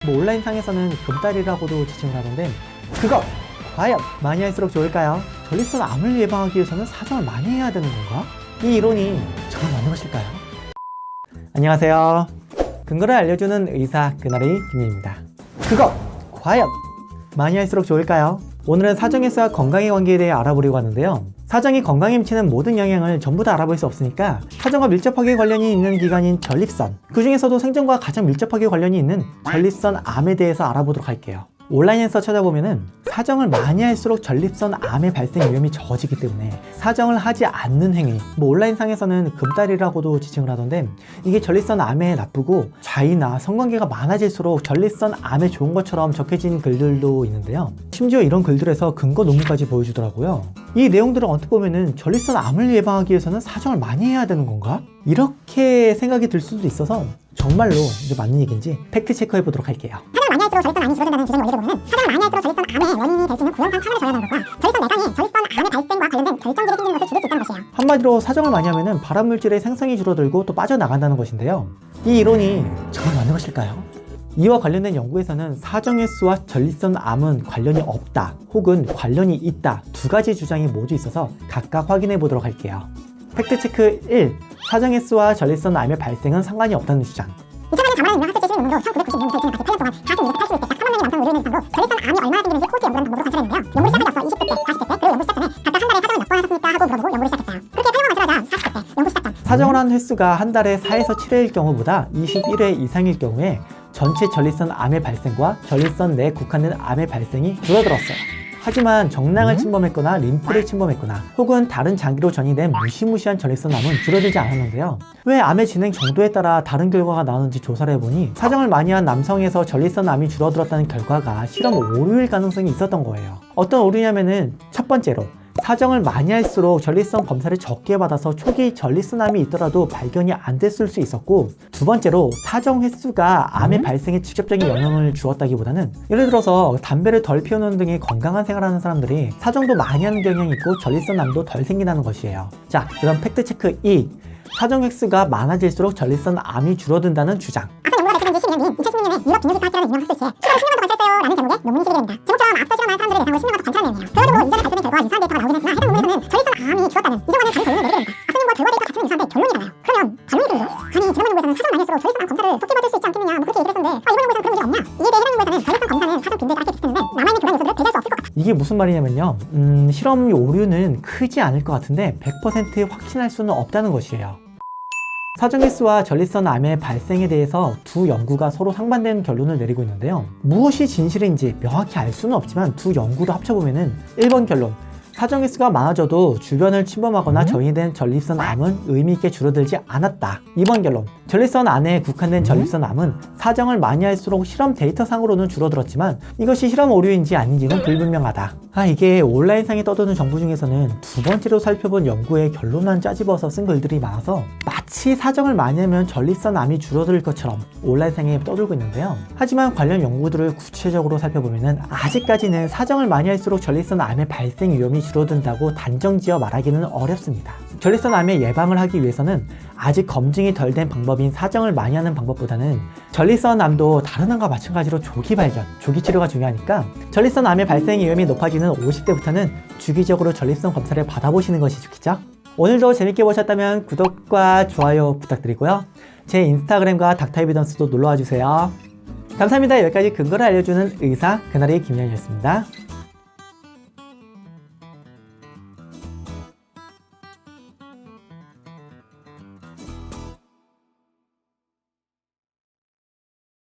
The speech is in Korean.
온라인상에서는 금딸이라고도 지칭을 하던데 그것 과연 많이 할수록 좋을까요? 전립선 암을 예방하기 위해서는 사정을 많이 해야 되는 건가? 이 이론이 정말 맞는 것일까요? 안녕하세요. 근거를 알려주는 의사 그날의 김희입니다. 그것 과연 많이 할수록 좋을까요? 오늘은 사정횟수와 건강의 관계에 대해 알아보려고 하는데요. 사정이 건강에 미치는 모든 영향을 전부 다 알아볼 수 없으니까 사정과 밀접하게 관련이 있는 기관인 전립선, 그 중에서도 생존과 가장 밀접하게 관련이 있는 전립선 암에 대해서 알아보도록 할게요. 온라인에서 찾아보면은 사정을 많이 할수록 전립선 암의 발생 위험이 적어지기 때문에 사정을 하지 않는 행위, 온라인상에서는 금딸이라고도 지칭을 하던데 이게 전립선 암에 나쁘고 좌이나 성관계가 많아질수록 전립선 암에 좋은 것처럼 적혀진 글들도 있는데요. 심지어 이런 글들에서 근거 논문까지 보여주더라고요. 이 내용들을 언뜻 보면은 전립선 암을 예방하기 위해서는 사정을 많이 해야 되는 건가? 이렇게 생각이 들 수도 있어서 정말로 이제 맞는 얘기인지 팩트 체크해 보도록 할게요. 사정을 많이 할수록 전립선 암이 줄어든다는 주장의 원리를 보면 사정을 많이 할수록 전립선 암의 원인이 될 수 있는 구형상 파열을 저해하는 것과 전립선 내장이 전립선 암의 발생과 관련된 결정질이 생기는 것을 줄일 수 있다는 것이에요. 한마디로 사정을 많이 하면은 발암물질의 생성이 줄어들고 또 빠져나간다는 것인데요. 이 이론이 정말 맞는 것일까요? 이와 관련된 연구에서는 사정횟수와 전립선 암은 관련이 없다 혹은 관련이 있다 두 가지 주장이 모두 있어서 각각 확인해 보도록 할게요. 팩트체크 1. 사정횟수와 전립선 암의 발생은 상관이 없다는 주장. 2000년에 자만한 유명 학술지 실험 논문으로 1996년부터 2008년 동안 4280일 때 약 3만 명이 넘는 의료인을 대상으로 전립선 암이 얼마나 생기는지 코드 연구라는 방법으로 관찰했는데요. 연구를 시작하기 앞서 20대 때, 40대 때, 그리고 연구 시작 전에 각각 한 달에 사정을 몇 번 하셨습니까? 하고 물어보고 연구를 시작했어요. 그렇게 8년만 지나자 40대 때 연구 시작 전 사정을 한 횟수가 한 달에 4에서 7회일 경우보다 21회 이상일 경우에 전체 전립선 암의 발생과 전립선 내에 국한된 암의 발생이 줄어들었어요. 하지만 정낭을 침범했거나 림프를 침범했거나 혹은 다른 장기로 전이된 무시무시한 전립선 암은 줄어들지 않았는데요. 왜 암의 진행 정도에 따라 다른 결과가 나오는지 조사를 해보니 사정을 많이 한 남성에서 전립선 암이 줄어들었다는 결과가 실험 오류일 가능성이 있었던 거예요. 어떤 오류냐면은 첫 번째로 사정을 많이 할수록 전립선 검사를 적게 받아서 초기 전립선 암이 있더라도 발견이 안 됐을 수 있었고, 두 번째로 사정 횟수가 암의 발생에 직접적인 영향을 주었다기보다는 예를 들어서 담배를 덜 피우는 등의 건강한 생활하는 사람들이 사정도 많이 하는 경향이 있고 전립선 암도 덜 생긴다는 것이에요. 자, 그럼 팩트체크 2. 사정 횟수가 많아질수록 전립선 암이 줄어든다는 주장. 앞서 연구가 발표된 지 12년 뒤인 2016년에 유럽 빅뮤지카라는 유명 학술지에 실험을 10년간 더 관찰했어요 라는 제목의 논문이 실리됩니다. 제목처럼 앞서 실험한 사람들을 대상으로 10년간 더 관찰한 내용이에요. 결과적으로 이전에 발표된 결과와 유사한 데이터가 나오긴 했으나 해당 논문에서는 전립선 암이 죽었다는 이전과는 다른 결론을 내리게 됩니다. 앞서 논문과 결과 데이터가 같으면 유사한데 결론이 달라요. 그러면 반론이 들죠. 아니 지난번 연구에서는 사정 많이 할수록 전립선 암 검사를 적게 받을 수 있지 않겠느냐 그렇게 얘기를 했었는데 이번 연구에서는 그런 문제가 없냐? 이에 대해 해당 연구에서는 전립선 검사는 사정 빈도에 따라 비슷했는데 남아있는 교란 요소들을 배제할 수 없을 것 같다. 이게 무슨 말이냐면요. 실험 오류는 크지 않을 것 같은데 100% 확신할 수는 없다는 것이에요. 사정횟수와 전립선 암의 발생에 대해서 두 연구가 서로 상반되는 결론을 내리고 있는데요. 무엇이 진실인지 명확히 알 수는 없지만 두 연구를 합쳐보면은 1번 결론, 사정횟수가 많아져도 주변을 침범하거나 전이된 전립선 암은 의미있게 줄어들지 않았다. 2번 결론, 전립선 안에 국한된 전립선 암은 사정을 많이 할수록 실험 데이터상으로는 줄어들었지만 이것이 실험 오류인지 아닌지는 불분명하다. 이게 온라인상에 떠도는 정보 중에서는 두 번째로 살펴본 연구의 결론만 짜집어서 쓴 글들이 많아서 마치 사정을 많이 하면 전립선 암이 줄어들 것처럼 온라인상에 떠돌고 있는데요. 하지만 관련 연구들을 구체적으로 살펴보면 아직까지는 사정을 많이 할수록 전립선 암의 발생 위험이 줄어든다고 단정지어 말하기는 어렵습니다. 전립선 암의 예방을 하기 위해서는 아직 검증이 덜 된 방법인 사정을 많이 하는 방법보다는 전립선 암도 다른 암과 마찬가지로 조기 발견, 조기 치료가 중요하니까 전립선 암의 발생 위험이 높아지는 50대부터는 주기적으로 전립선 검사를 받아보시는 것이 좋겠죠? 오늘도 재밌게 보셨다면 구독과 좋아요 부탁드리고요. 제 인스타그램과 닥터에비던스도 놀러와 주세요. 감사합니다. 여기까지 근거를 알려주는 의사 그날의 김영이었습니다.